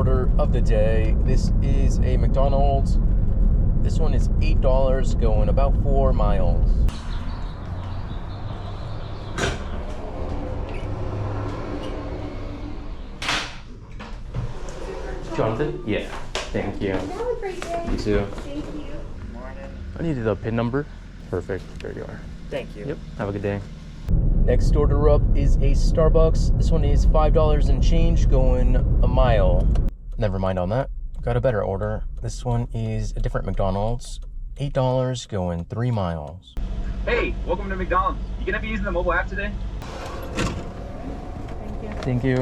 order of the day. This is a McDonald's. This one is $8, going about 4 miles. Jonathan? Yeah. Thank you. Have a great day. You too. Thank you. Morning. I needed a PIN number. Perfect. There you are. Thank you. Yep. Have a good day. Next order up is a Starbucks. This one is $5 and change, going a mile. Never mind on that. Got a better order. This one is a different McDonald's. $8, going 3 miles. Hey, welcome to McDonald's. You gonna be using the mobile app today? Thank you.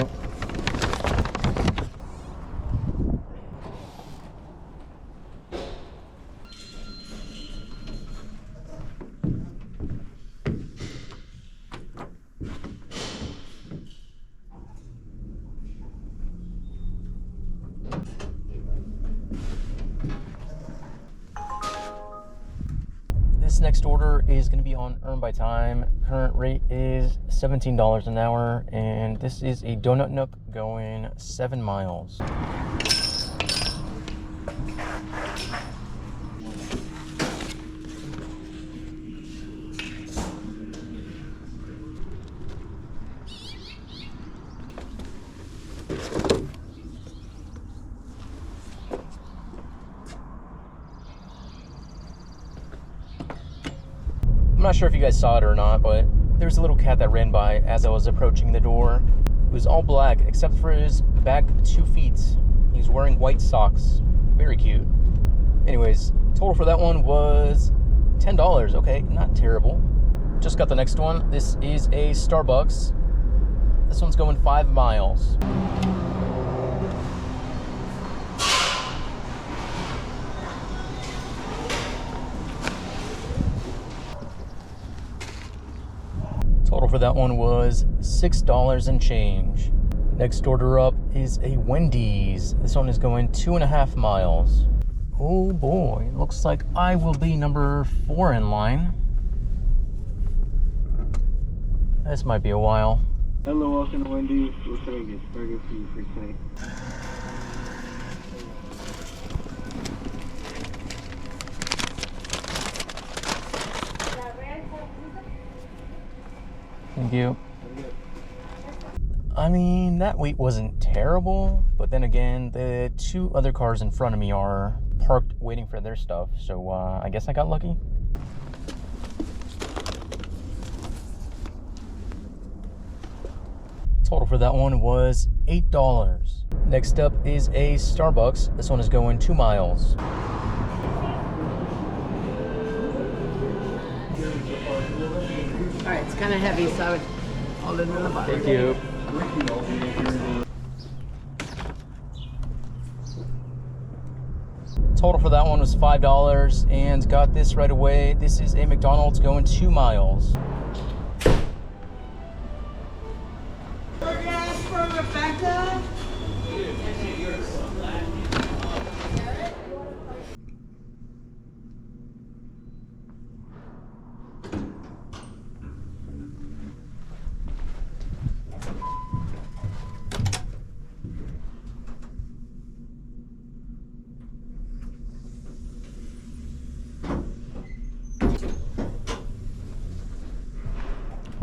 This next order is going to be on Earn by Time. Current rate is $17 an hour, and this is a Donut Nook going 7 miles. I'm not sure if you guys saw it or not, but there was a little cat that ran by as I was approaching the door. It was all black except for his back 2 feet. He's wearing white socks. Very cute. Anyways, total for that one was $10. Okay, not terrible. Just got the next one. This is a Starbucks. This one's going 5 miles. Total for that one was $6 and change. Next order up is a Wendy's. This one is going 2.5 miles. Oh boy, looks like I will be number 4 in line. This might be a while. Hello, welcome to Wendy's. What should I get? Burger for you for today. Thank you. I mean, that wait wasn't terrible, but then again, the 2 other cars in front of me are parked waiting for their stuff, so I guess I got lucky. Total for that one was $8. Next up is a Starbucks. This one is going 2 miles. All right, it's kind of heavy, so I would hold it in the bottom. Thank you. Total for that one was $5, and got this right away. This is a McDonald's going 2 miles. DoorDash for Rebecca.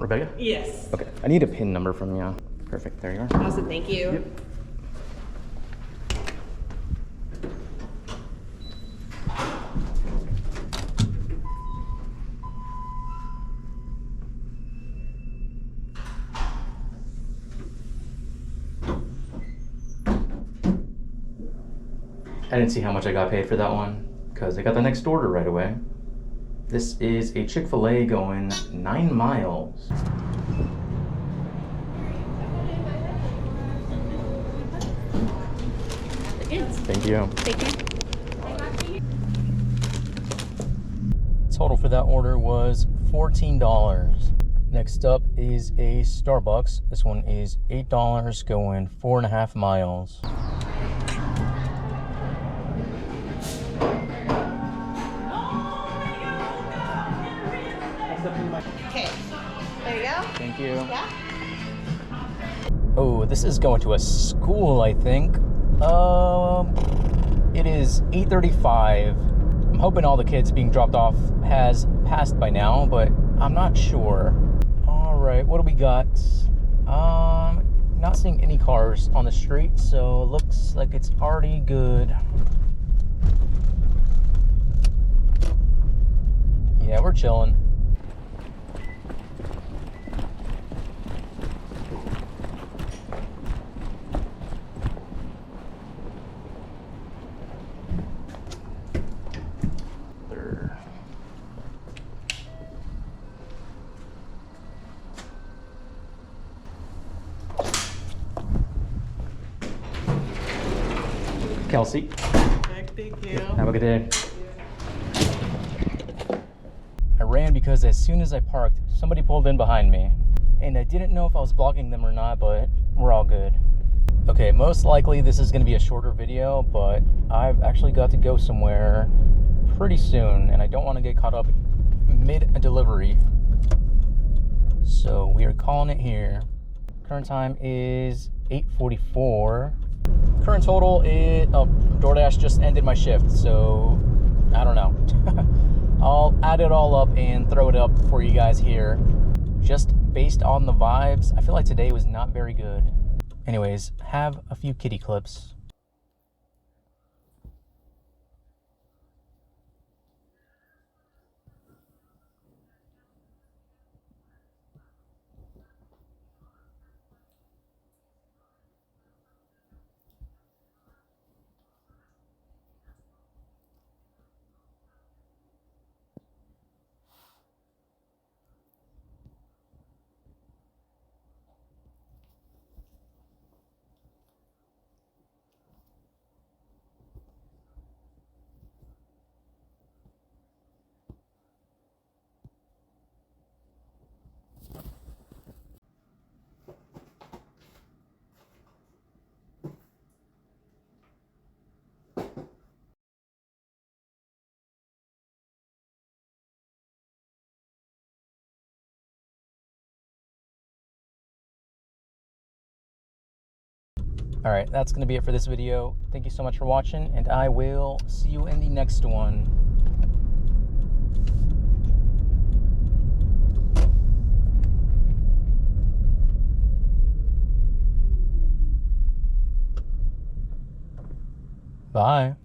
Rebecca? Yes. Okay, I need a PIN number from you. Perfect, there you are. Awesome, thank you. Yep. I didn't see how much I got paid for that one because I got the next order right away. This is a Chick-fil-A going 9 miles. Thank you. Thank you. Total for that order was $14. Next up is a Starbucks. This one is $8 going 4.5 miles. Okay. There you go. Thank you. Yeah. Oh, this is going to a school, I think. It is 8:35. I'm hoping all the kids being dropped off has passed by now, but I'm not sure. All right, what do we got? Not seeing any cars on the street, so it looks like it's already good. Yeah, we're chilling. Kelsey, Thank you. have a good day. I ran because as soon as I parked, somebody pulled in behind me. And I didn't know if I was blocking them or not, but we're all good. Okay, most likely this is going to be a shorter video, but I've actually got to go somewhere pretty soon, and I don't want to get caught up mid-delivery. So we are calling it here. Current time is 8:44. Current total is, DoorDash just ended my shift, so I don't know. I'll add it all up and throw it up for you guys here. Just based on the vibes, I feel like today was not very good. Anyways, have a few kitty clips. All right, that's going to be it for this video. Thank you so much for watching, and I will see you in the next one. Bye.